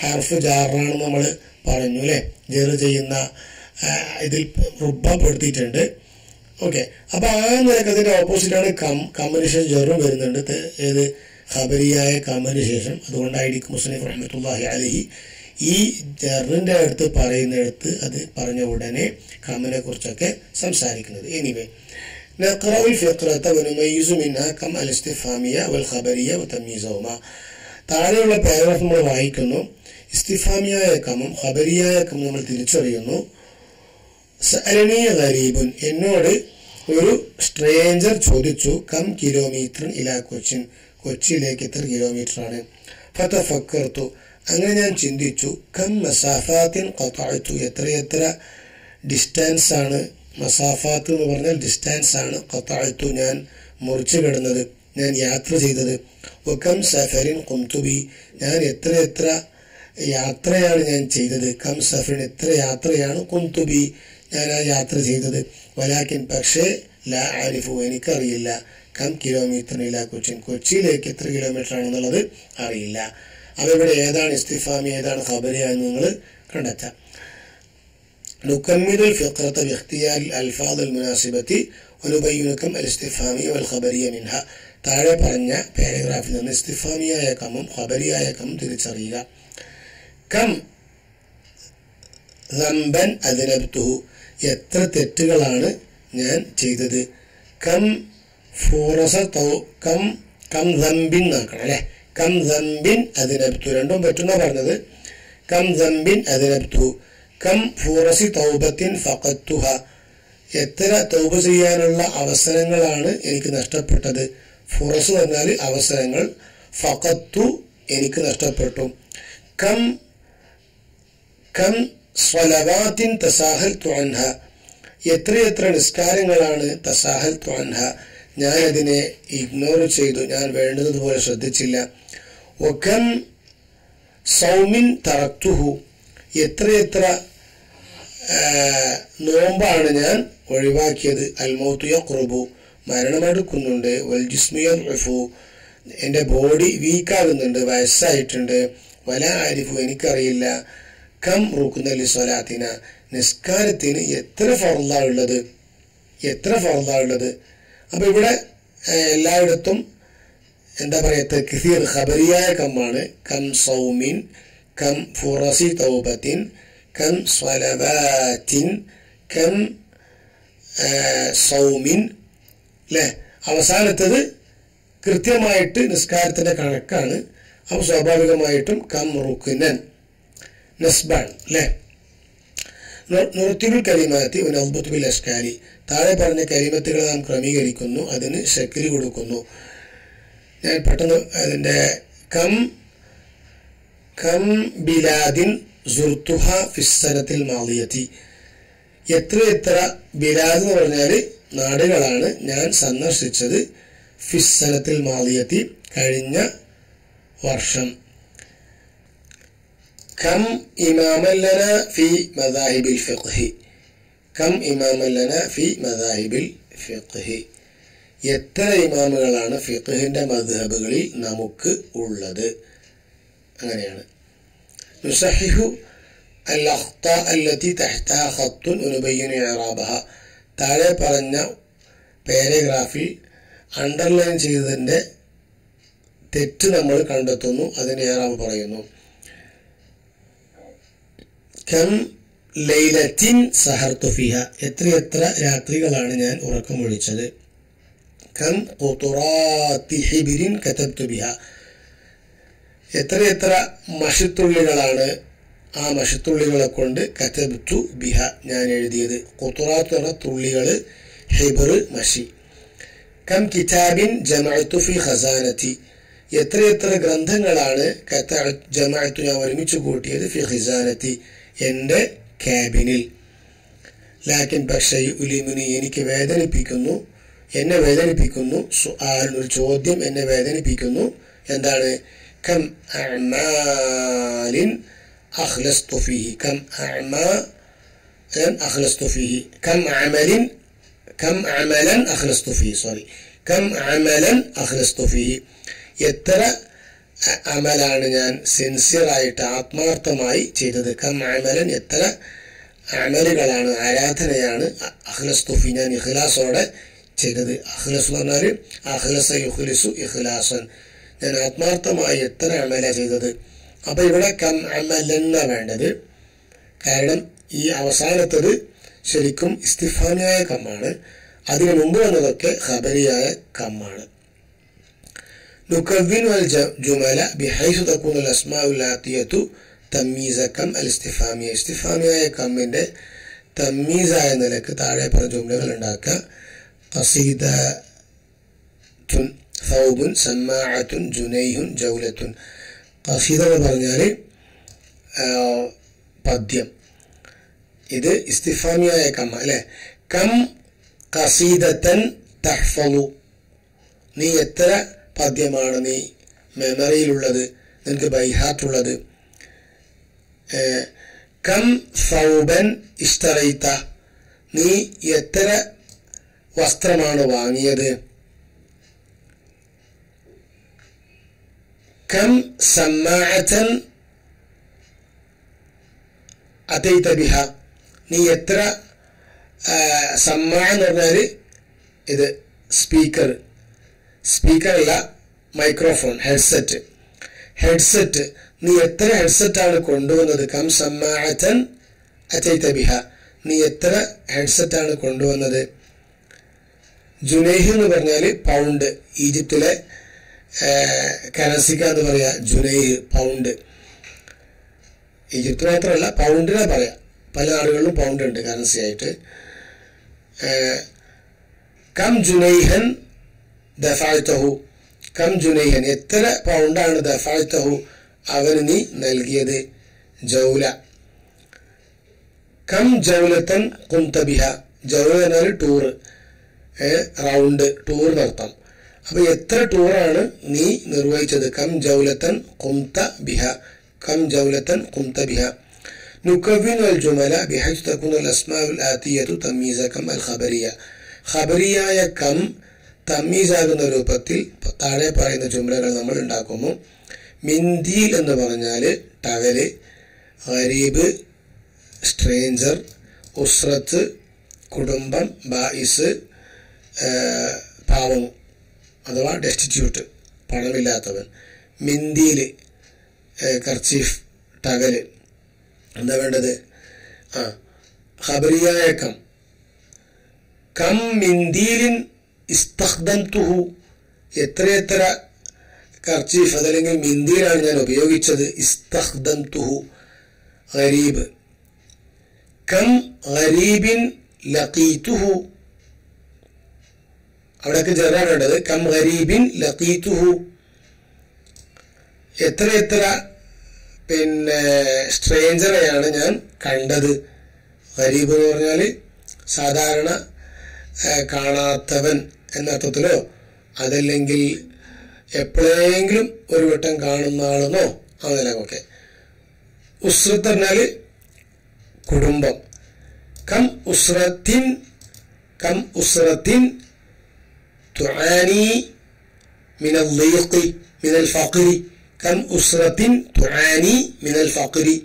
[SPEAKER 1] ഹർഫ് ജാറാണെന്ന് നമ്മൾ പറഞ്ഞു അല്ലെ, ജെർ ചെയ്യുന്ന ഇതിൽ റുബ്ബ പെടുത്തിയിട്ടുണ്ട്. ഓക്കെ, അപ്പൊ ആ നിലക്ക് അതിന്റെ ഓപ്പോസിറ്റാണ് കമ്മിന് ശേഷം ജെറും വരുന്നുണ്ട്. ഏത് ഖബരിയായ കമ്മിന് ശേഷം. അതുകൊണ്ടായിരിക്കും മുസ്ലിം റഹ്മത്തുള്ളാഹി അലൈഹി ഈ ജറിന്റെ അടുത്ത് പറയുന്നിടത്ത് അത് പറഞ്ഞ ഉടനെ കമ്മിനെ കുറിച്ചൊക്കെ സംസാരിക്കുന്നത്. എനിവേ نقرأ الفقرة ونميز منها كم الاستفهامية والخبرية وتمييزهما. താഴെയുള്ള പാരഗ്രാഫ് നമ്മൾ വായിക്കുന്നു. ഇസ്തിഫാമിയായ കമ്മും ഖബരിയായ കമ്മും നമ്മൾ തിരിച്ചറിയുന്നു. സഅലനി ഗരീബുൻ, എന്നോട് ഒരു സ്ട്രേഞ്ചർ ചോദിച്ചു, കം കിലോമീറ്റർ ഇലാ കൊച്ചിൻ, കൊച്ചിയിലേക്ക് എത്ര കിലോമീറ്റർ ആണ്. ഫതഫക്കർതു, അങ്ങനെ ഞാൻ ചിന്തിച്ചു. കം മസാഫാത്തിൻ ഖതഅതു, എത്രയെത്ര ഡിസ്റ്റൻസ് ആണ്. മസാഫാത്ത് എന്ന് പറഞ്ഞാൽ ഡിസ്റ്റൻസ് ആണ്. ഖതഅതു, ഞാൻ മുറിച്ചു കിടന്നത്, ഞാൻ യാത്ര ചെയ്തത്. വകം സഫരിൻ ഖുംതു ബി, ഞാൻ എത്രയെത്ര യാത്രയാണ് ഞാൻ ചെയ്തത്. കം സഫറിൻ, എത്ര യാത്രയാണ്. ഖുംതു ബി, ഞാൻ ആ യാത്ര ചെയ്തത്. വലാകിൻ, പക്ഷേ ലാ അരിഫു, എനിക്കറിയില്ല. കം കിലോമീറ്റർ ഇലാ കൊച്ചിൻ, കൊച്ചിയിലേക്ക് എത്ര കിലോമീറ്റർ ആണെന്നുള്ളത് അറിയില്ല. അതിവിടെ ഏതാണ് ഇസ്തിഫാമി ഏതാണ് ഖബരിയ എന്ന് നിങ്ങൾ കണ്ടെത്താം. نكمل الفقرة باختيار الألفاظ المناسبة ونبين كم الاستفهامية والخبرية منها. താഴെ പറഞ്ഞ പാരഗ്രാഫിൽ നിന്ന് ഇസ്തിഫാമിയായ കമ്മും ഖബരിയായ കമ്മും തിരിച്ചറിയുക. കം ദംബൻ അദ്നബ്തുഹു, എത്ര തെറ്റുകളാണ് ഞാൻ ചെയ്തത്. കം ഫുറസ കം ദംബിൻ നോക്കണം അല്ലെ. കം ദംബിൻ അദ്നബ്തു, രണ്ടും പറ്റുന്ന പറഞ്ഞത്. കം ദംബിൻ അദ്നബ്തുഹു. കം ഫുറസി തൗബത്തിൻ ഫഖത്തുഹ, എത്ര തൗബ ചെയ്യാനുള്ള അവസരങ്ങളാണ് എനിക്ക് നഷ്ടപ്പെട്ടത്. ഫുറസ് പറഞ്ഞാൽ അവസരങ്ങൾ, ഫഖത്തു എനിക്ക് നഷ്ടപ്പെട്ടു. കം കം സ്വലവാത്തിൻ തസാഹൽതു അൻഹ, എത്രയെത്ര നിസ്കാരങ്ങളാണ്. തസാഹൽതു അൻഹ, ഞാൻ അതിനെ ഇഗ്നോർ ചെയ്തു, ഞാൻ വേണ്ടതുപോലെ ശ്രദ്ധിച്ചില്ല. വകം സൗമിൻ തറക്തുഹു, എത്രയെത്ര നോമ്പാണ് ഞാൻ ഒഴിവാക്കിയത്. അൽ മൗതു യഖ്റുബു, മരണമെടുക്കുന്നുണ്ട്. വൽ ജിസ്മു യദ്ഉഫു, എൻ്റെ ബോഡി വീക്കാകുന്നുണ്ട്, വയസ്സായിട്ടുണ്ട്. വലാ അരിഫു, എനിക്കറിയില്ല. കം റുക്ന ലിസ്വലാത്തിന, നിസ്കാരത്തിന് എത്ര ഫർളാ ഉള്ളത്, എത്ര ഫർളാ ഉള്ളത്. അപ്പൊ ഇവിടെ എല്ലായിടത്തും എന്താ പറയാ, തക്സീർ ഖബരിയായ കമ്മാണ്. കം സൗമിൻ, കം ഫുറസി തൗബത്തിൻ, കം സ്വലവാത്തിൻ, കം സൗമിൻ അല്ലെ. അവസാനത്തത് കൃത്യമായിട്ട് നിസ്കാരത്തിന്റെ കണക്കാണ്. അപ്പൊ സ്വാഭാവികമായിട്ടും കം റുക്നൻ നസ്ബാൻ അല്ലെ. നുർത്തിബുൽ കലിമാത്തി വനദ്ബുതു ബിൽ അഷ്കാലി, താഴെ പറഞ്ഞ കലിമത്തുകൾ നാം ക്രമീകരിക്കുന്നു, അതിന് ശക്തി കൊടുക്കുന്നു. ഞാൻ പെട്ടെന്ന് അതിന്റെ കം കം ബിലാദിൻ സുർത്തുഹ ഫിസ്സനത്തിൽ മാളിയത്തി, എത്ര ബിലാദ് എന്ന് പറഞ്ഞാല് നാടുകളാണ് ഞാൻ സന്ദർശിച്ചത്. ഫിസ്സനത്തിൽ മാളിയത്തി, കഴിഞ്ഞ വർഷം. കം ഇമാമല്ലന ഫി മദാഹിബിൽ ഫിഖ്ഹി, കം ഇമാമല്ലന ഫി മദാഹിബിൽ ഫിഖ്ഹി, എത്ര ഇമാമുകളാണ് ഫിഖ്ഹിന്റെ മദ്ഹബുകളിൽ നമുക്ക് ഉള്ളത്. അങ്ങനെയാണ്. നുസഹിഹു അൽ അഖ്താ അല്ലതി തഹ്തഹ ഖത്തുൻ വനുബയ്യിനു ഇഅറാബഹ, താഴെ പറഞ്ഞ പാരഗ്രാഫിൽ അണ്ടർലൈൻ ചെയ്തതിന്റെ തെറ്റ് നമ്മൾ കണ്ടെത്തുന്നു, അതിന്റെ ഇഅറാബ് പറയുന്നു. കം ലൈലത്തിൻ സഹർതു ഫിഹ, എത്ര രാത്രികളാണ് ഞാൻ ഉറക്കമൊഴിച്ചത്. കം ഖുതുറാത്തി ഹിബ്രിൻ കതബ്തു ബിഹ, എത്ര മഷിത്തുള്ളികളാണ് ആ മഷിത്തുള്ളികളെ കൊണ്ട് കതബ്തു ബിഹ ഞാൻ എഴുതിയത്. ഖുതുറാത്ത് എന്ന തുള്ളികൾ, ഹിബ്ർ മഷി. കം കിതാബിൻ ജമഅതു ഫി ഖസാനതി, എത്ര ഗ്രന്ഥങ്ങളാണ് ജമഅതു ഞാൻ ഒരുമിച്ച് കൂട്ടിയത്. ഫി ഖസാനതി, എൻ്റെ ക്യാബിനിൽ. ലാക്കിൻ പക്ഷേ ഉലിമുനി, എനിക്ക് വേദനിപ്പിക്കുന്നു, എന്നെ വേദനിപ്പിക്കുന്നു. സുആൽ, ഒരു ചോദ്യം എന്നെ വേദനിപ്പിക്കുന്നു. എന്താണ്? കം അഅമാലിൻ അഖ്ലസ്തു ഫീഹി, കം അഅമാലിൻ അഖ്ലസ്തു ഫീഹി, കം അമലിൻ കം അമലൻ അഖ്ലസ്തു ഫീഹി, സോറി, കം അമലൻ അഖ്ലസ്തു ഫീഹി, എത്ര അമലാണ് ഞാൻ സിൻസിയറായിട്ട് ആത്മാർത്ഥമായി ചെയ്തത്. കം അമലൻ, എത്ര അമലുകളാണ്, ആരാധനയാണ്, അഖ്ലസ്തു ഫീഹി, ഞാൻ ഇഖ്ലാസോടെ ചെയ്തത്. അഖ്ലസ് എന്ന് പറഞ്ഞാൽ അഖ്ലസ യുഖ്ലിസു ഇഖ്ലാസൻ, ഞാൻ ആത്മാർത്ഥമായി എത്ര അമല ചെയ്തത്. അപ്പൊ ഇവിടെ കം അമലെന്ന വേണ്ടത്, കാരണം ഈ അവസാനത്തത് ശരിക്കും ഇസ്തിഫാമിയായ കമ്മാണ്, അതിനു മുമ്പ് വന്നതൊക്കെ ഖബരിയായ കമ്മാണ്. നുകവ്വിനു അൽ ജുമല ബിഹൈസു തകൂനു അൽ അസ്മാഉൽ ആതിയതു തമീസ കം അൽ ഇസ്തിഫാമിയ, ഇസ്തിഫാമിയായ കമ്മിന്റെ തമീസായ നിലക്ക് താഴെ പറഞ്ഞ ജുംലകൾ ഉണ്ടാക്കുക. ഖസീദത്തുൻ സൗബുൻ സമ്മാഅത്തുൻ ജുനൈഹുൻ ജൗലത്തുൻ. ഖസീദ എന്ന് പറഞ്ഞാൽ പദ്യം, ഇത് ഇസ്തിഫാമിയായ കമ്മ അല്ലെ. കം ഖസീദത്തൻ തഹ്ഫളു, നീ എത്ര പദ്യമാണ് നീ മെമ്മറിയിലുള്ളത്, നിനക്ക് ബൈഹാത്തുള്ളത്. കം സൗബൻ ഇഷ്തറൈത, നീ എത്ര വസ്ത്രമാണ് വാങ്ങിയത്. കം സമ്മാഅത്തൻ അതൈത ബിഹ, നീ എത്ര, സമ്മാ എന്ന് പറഞ്ഞാൽ ഇത് സ്പീക്കർ, സ്പീക്കറല്ല മൈക്രോഫോൺ, ഹെഡ്സെറ്റ്, ഹെഡ്സെറ്റ്, നീ എത്ര ഹെഡ്സെറ്റാണ് കൊണ്ടുവന്നത്. കം സമ്മാഅത്തൻ അതൈത ബിഹ, നീ എത്ര ഹെഡ്സെറ്റാണ് കൊണ്ടുവന്നത്. ജുനൈഹ് എന്ന് പറഞ്ഞാൽ പൗണ്ട്, ഈജിപ്തിലെ കറൻസിക്ക എന്ന് പറയാ ജുനൈഹ്, പൗണ്ട്. ഈജിപ്ത് മാത്രമല്ല പൗണ്ടിനെ പറയാം, പല നാടുകളിലും പൗണ്ട് ഉണ്ട് കറൻസി ആയിട്ട്. കം ജുനൈഹൻ ദഫഅതഹു, കം ജുനൈഹൻ, എത്ര പൗണ്ടാണ് ദഫഅതഹു, അവന് നീ നൽകിയത്. ജൗല. കം ജൗലത്തൻ ഖുംത ബിഹ, ജൗല എന്നാൽ ടൂർ, റൗണ്ട്, ടൂർ നടത്താം. അപ്പൊ എത്ര ടൂറാണ് നീ നിർവഹിച്ചത്. കം ജൗലത്തൻ ഖുംത ബിഹ, കം ജൗലത്തൻ ഖുംത ബിഹ. നുകവ്വിനു അൽ ജുമല ബിഹൈസു തകൂനു അൽ അസ്മാഉൽ ആതിയതു തമീസ കം അൽ ഖബരിയ, ഖബരിയായ കം തമീസാകുന്ന രൂപത്തിൽ താഴെ പറയുന്ന ജുംലകൾ നമ്മൾ ഉണ്ടാക്കുന്നു. മിന്ദീൽ എന്ന് പറഞ്ഞാല് ടവല്, ഗരീബ് സ്ട്രേഞ്ചർ, ഉസ്രത്ത് കുടുംബം, ബായിസ് പാവം അഥവാ ഡെസ്റ്റിറ്റ്യൂട്ട് പണമില്ലാത്തവൻ, മിന്ദീല് കർച്ചീഫ്, ടവല്. എന്താ വേണ്ടത്? ഖബരിയായ കം. കം മിന്ദീലിൻ ഇസ്തഖ്ദംതുഹു, എത്രയെത്ര കർച്ചീഫ് അതല്ലെങ്കിൽ മിന്ദീലാണ് ഞാൻ ഉപയോഗിച്ചത്. ഇസ്തഖ്ദംതുഹു. ഗരീബ്. കം ഗരീബിൻ ലഖീതുഹു, അവിടെയൊക്കെ ജറാണ് വേണ്ടത്. കം ഗരീബിൻ ലഖീതുഹു, എത്രയെത്ര സ്ട്രേഞ്ചറെയാണ് ഞാൻ കണ്ടത്. ഗരീബ് എന്ന് പറഞ്ഞാൽ സാധാരണ കാണാത്തവൻ എന്നർത്ഥത്തിലോ അതല്ലെങ്കിൽ എപ്പോഴെങ്കിലും ഒരു വട്ടം കാണുന്ന ആളെന്നോ അങ്ങനെയൊക്കെ. ഉസ്രത്ത് പറഞ്ഞാൽ കുടുംബം. കം ഉസ്രത്തിൻ, കം ഉസ്രത്തിൻ തുആനി മിനൽ ളീഖി മിനൽ ഫഖരി, കം ഉസ്രത്തിൻ തുആനി മിനൽ ഫഖരി,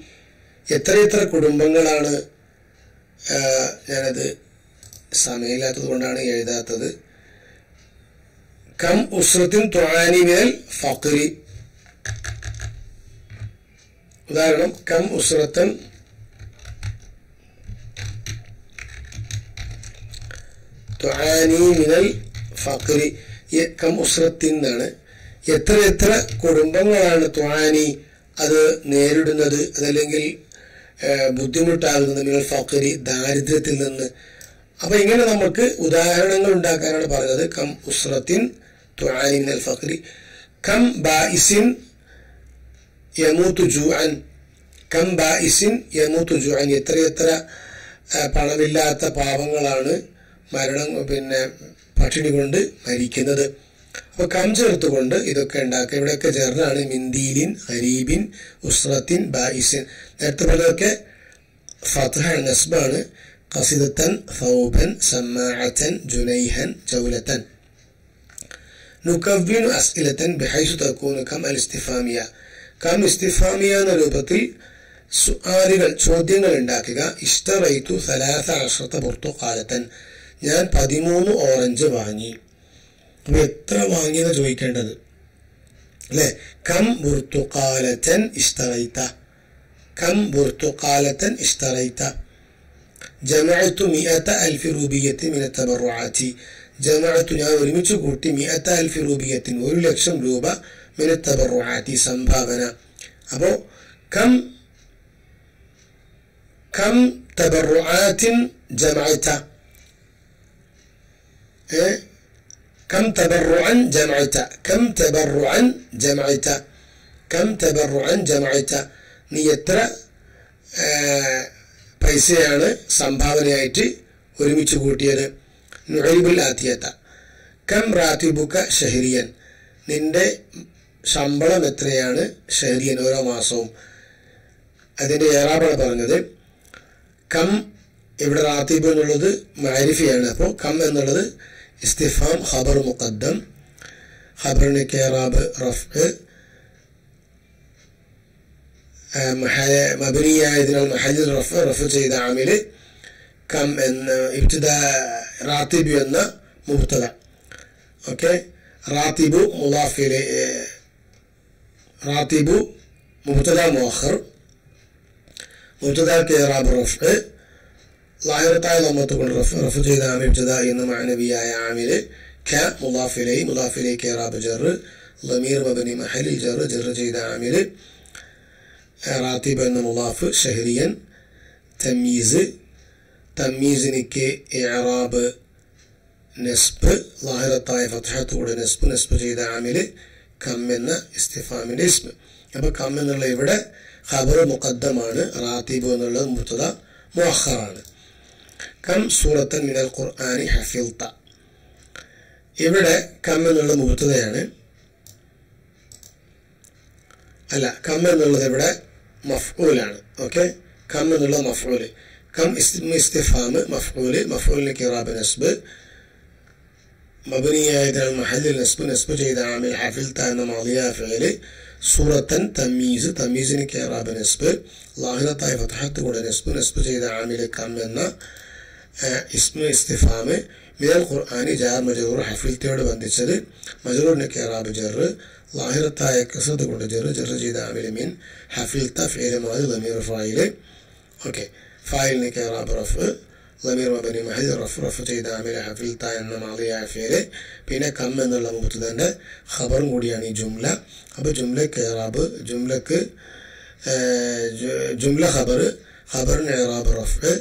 [SPEAKER 1] എത്ര കുടുംബങ്ങളാണ്. ഞാനത് സമയമില്ലാത്തത് കൊണ്ടാണ് എഴുതാത്തത്. കം ഉസ്രത്തിൻ തുആനി മിനൽ ഫഖരി. ഉദാഹരണം, കം ഉസ്രത്തൻ തുആനി മിനൽ ഫഖരി, കം ഉസ്രത്തിൻ എന്നാണ്. എത്ര കുടുംബങ്ങളാണ് തുആനി അത് നേരിടുന്നത്, അതല്ലെങ്കിൽ ബുദ്ധിമുട്ടാകുന്നത്, മിനൽ ഫഖരി ദാരിദ്ര്യത്തിൽ നിന്ന്. അപ്പൊ ഇങ്ങനെ നമുക്ക് ഉദാഹരണങ്ങൾ ഉണ്ടാക്കാനാണ് പറഞ്ഞത്. കം ഉസ്രത്തിൻ തുആനി മിനൽ ഫഖരി. കം ബായിസിൻ യമൂതു ജൂഅൻ, കം ബായിസിൻ യമൂതു ജൂഅൻ, എത്ര പണമില്ലാത്ത പാവങ്ങളാണ് മരണം പട്ടിണി കൊണ്ട് മരിക്കുന്നത്. അപ്പൊ കം ചേർത്തുകൊണ്ട് ഇതൊക്കെ ഉണ്ടാക്കുക. ഇവിടെയൊക്കെ ചേർന്നാണ് മിന്ദീലിൻ, ഹരീബിൻ, ഉസ്രത്തിൻ, ബായിസിൻ. നേരത്തെ പറഞ്ഞതൊക്കെ ഫത്ഹ നസ്ബാണ്. ഖസിദത്തൻ ثوبا سماعة جنيها جولة نكون أسئلة بحيث تكون كم الاستفهامية كم استفهامية എന്ന രൂപത്തിൽ സുആലുകൾ ചോദ്യങ്ങൾ ഉണ്ടാക്കുക ഇഷ്തറൈതു 13 ബുർത്തുഖാലത്തൻ ഞാൻ 13 ഓറഞ്ച് വാങ്ങി അപ്പോൾ എത്ര വാങ്ങിയെന്ന് ചോദിക്കേണ്ടത് അല്ലേ കം ബുർത്തുഖാലത്തൻ ഇഷ്തറൈത കം ബുർത്തുഖാലത്തൻ ഇഷ്തറൈത ജമഅതു 100,000 രൂപയത്തിൻ മിന തബറുആതി ജമഅതു ഞാൻ ഒരുമിച്ച് കൂട്ടി 100,000 രൂപയത്തിൻ 1,00,000 രൂപ മിന തബറുആതി സംഭാവന അപ്പോൾ كم تبرعات جمعت كم تبرعا جمعت كم تبرعا جمعت كم تبرعا جمعت നീ എത്ര പൈസയാണ് സംഭാവനയായിട്ട് ഒരുമിച്ച് കൂട്ടിയത് നുഅയ്ബുൽ ആതിയത കം റാതിബുക ഷഹരിയൻ നിന്റെ ശമ്പളം എത്രയാണ് ഷഹരിയൻ ഓരോ മാസവും അതിന്റെ ഇറാബാണ് പറഞ്ഞത് കം ഇവിടെ റാതിബ് എന്നുള്ളത് മഅരിഫയാണ് അപ്പോൾ കം എന്നുള്ളത് ഇസ്തിഫാം ഖബർ മുഖദ്ദം ഖബറിന് ഇറാബ് റഫ്അ് മബ്നിയായതിനാൽ മഹല്ലിൽ റഫ്അ് ചെയ്ത ആമില് കം എന്ന ഇബ്തിദാ റാതിബ് എന്ന മുബ്തദ ഓക്കേ റാതിബു മുളാഫ് ഇലൈഹി റാതിബു മുബ്തദ മുഅഖർ مبتدا के इराब रफ़ ज़ाहिरताय लम्मत को रफ़ जैदा इब्तिदा इन मानविया आमिल क्या मुदाफ इलैहि के इराब जर ज़मीर मबनी महल जर जैदा आमिल रातिब अन मुदाफ शहरियन तमीज़ के इराब नस्ब ज़ाहिरताय फतहत को नस्ब जैदा आमिल कम എന്ന ഇസ്തിഫാമിന്റെ ഇസ്മ അപ്പോൾ കം എന്നുള്ള ഇവിടെ ഖബർ മുഖദ്ദമാണ് റാതിബ് എന്നുള്ളത് മുബ്തദ മുഅഖറാണ് കം സൂറത്തൻ മിനൽ ഖുർആനി ഹഫിൽത ഇവിടെ കം എന്നുള്ള മുബ്തദയാണ് അല്ല കം എന്നുള്ളത് ഇവിടെ മഫ്ഊലാണ് ഓക്കേ കം എന്നുള്ള മഫ്ഊൽ കം ഇസ്തിഫാം മഫ്ഊലിന് ഇറാബ് നസ്ബ് മബ്നിയായതിനാൽ മഹല്ലിൽ നസ്ബ് ചെയ്ത ആമിൽ ഹഫിൽത എന്ന മാദിയ ഫിഅൽ സൂറത്തൻ തമീസിന് ഇറാബ് നസ്ബ് ലാഹിറത്തായ ഫതഹത്ത് കൂടെ നസ്ബ് ചെയ്ത ആമിൽ കം എന്ന ഇസ്മ ഇസ്തിഫാം മിനൽ ഖുർആനി ജാർ മജ്റൂർ ഹഫിൽതയോട് ബന്ധിച്ചത് മജ്റൂറിന് ഇറാബ് ജർ ലാഹിറത്തായ കസറത്ത് കൊണ്ട് ജർ ചെയ്ത ആമിൽ മിൻ ഹഫിൽത ഫിഅൽ മാദി ളമീർ ഫായിൽ ഓക്കേ ഫായിലിന് ഇറാബ് റഫ് ളമീർ മബനി മഹൽ റഫ് ചെയ്ത ആമിൽ ഹഫിൽത എന്ന മാദിയ ഫിഅൽ പിന്നെ കം എന്നുള്ള മുബ്തദന്റെ ഖബറും കൂടിയാണ് ഈ ജുംല അപ്പോൾ ജുംലക്ക് ഇറാബ് ജുംല ഖബറിന് ഇറാബ് റഫ്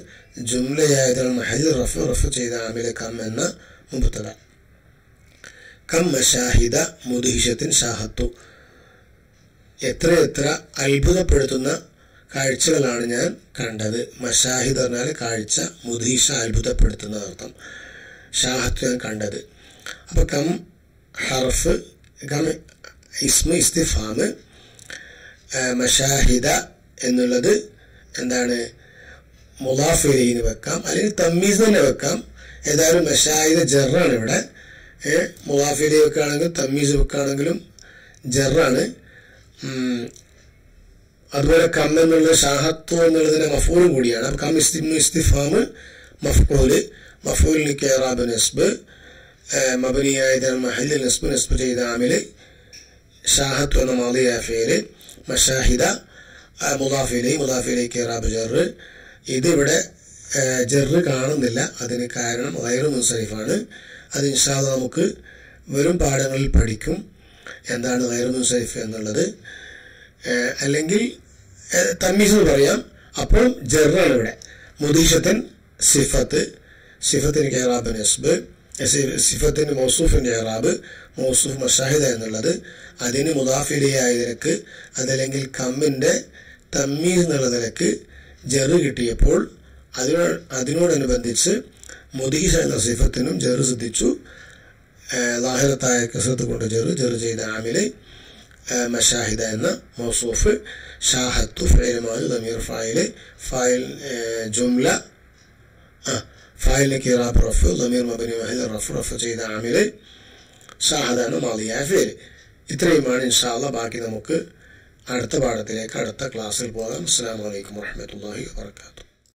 [SPEAKER 1] ജുംലയായതിനാൽ മഹല്ലിൽ റഫ് ചെയ്ത ആമിൽ കം എന്ന മുബ്തദ കം മശാഹിദ മുദ്ഹിഷത്തിൻ ഷാഹത്തു എത്ര അത്ഭുതപ്പെടുത്തുന്ന കാഴ്ചകളാണ് ഞാൻ കണ്ടത് മശാഹിദ് പറഞ്ഞാൽ കാഴ്ച മുദ്ഹിഷ അത്ഭുതപ്പെടുത്തുന്ന അർത്ഥം ഷാഹത്ത് ഞാൻ കണ്ടത് അപ്പോൾ കം ഹർഫ് കം ഇസ്മ ഇസ്തിഫാം മശാഹിദ എന്നുള്ളത് എന്താണ് മുളാഫ് ഇലൈഹിന് വെക്കാം അല്ലെങ്കിൽ തമ്മീസ് തന്നെ വെക്കാം ഏതായാലും മശാഹിദ ജറാണ് ഇവിടെ മുളാഫ് ഇലൈഹി വെക്കുകയാണെങ്കിൽ തമ്മീസ് വെക്കുകയാണെങ്കിലും ജറാണ് അതുപോലെ കം എന്നുള്ള ഷാഹത്തു എന്നുള്ളതിന്റെ മഫൂലും കൂടിയാണ് അപ്പോൾ കം ഇസ്തിഫാം മഫൂലിന് ഇറാബ് നസ്ബ് മബ്നിയായതിനാൽ മഹല്ലിൽ നസ്ബ് ചെയ്ത ആമിൽ ഷാഹത്തു എന്ന മാദിയ ഫിഅൽ മശാഹിദ മുളാഫ് ഇലൈഹി ഇറാബ് ജർ ഇതിവിടെ ജർ കാണുന്നില്ല അതിന് കാരണം ഗൈറു മുൻസരിഫാണ് അത് ഇൻഷാ അല്ലാഹ് നമുക്ക് വരും പാഠങ്ങളിൽ പഠിക്കും എന്താണ് ഗൈറു മുൻസരിഫ് എന്നുള്ളത് അല്ലെങ്കിൽ തമ്മീസ് എന്ന് പറയാം അപ്പോൾ ജറാണ് ഇവിടെ മുദ്ഹിഷത്തൻ സിഫത്തിന് ഇറാബ് നസ്ബ് സിഫത്തിന് മൗസൂഫിന്റെ ഇറാബ് മൗസൂഫ് മശാഹിദ എന്നുള്ളത് അതിന് മുദാഫ് ഇലൈഹി ആയ നിലക്ക് അതല്ലെങ്കിൽ കമ്മിന്റെ തമ്മീസ് എന്നുള്ള നിലക്ക് ജറ് കിട്ടിയപ്പോൾ അതിനോടനുബന്ധിച്ച് മുദ്ഹിഷ എന്ന സിഫത്തിനും ജറ് ശ്രദ്ധിച്ചു ലാഹിറത്തായ കസറത്ത് കൊണ്ട് ജറ് ചെയ്ത ആമില് മശാഹിദ എന്ന മൗസൂഫ് ഷാഹത്തു ഫിഅൽ മാദി ളമീർ ഫായിൽ ജുംല ഫായിലേക്ക് ഇറാബ് റഫ് ളമീർ മബ്നി വഹിദ് റഫ് ചെയ്ത ആമില് സാഹദാണ് മാളിയായ ഫേല്. ഇത്രയുമാണ് ഇൻഷാ അല്ലാഹ്. ബാക്കി നമുക്ക് അടുത്ത പാഠത്തിലേക്ക് അടുത്ത ക്ലാസ്സിൽ പോകാം. അസ്സലാമു അലൈക്കും വറഹ്മത്തുള്ളാഹി വബറകാതുഹു.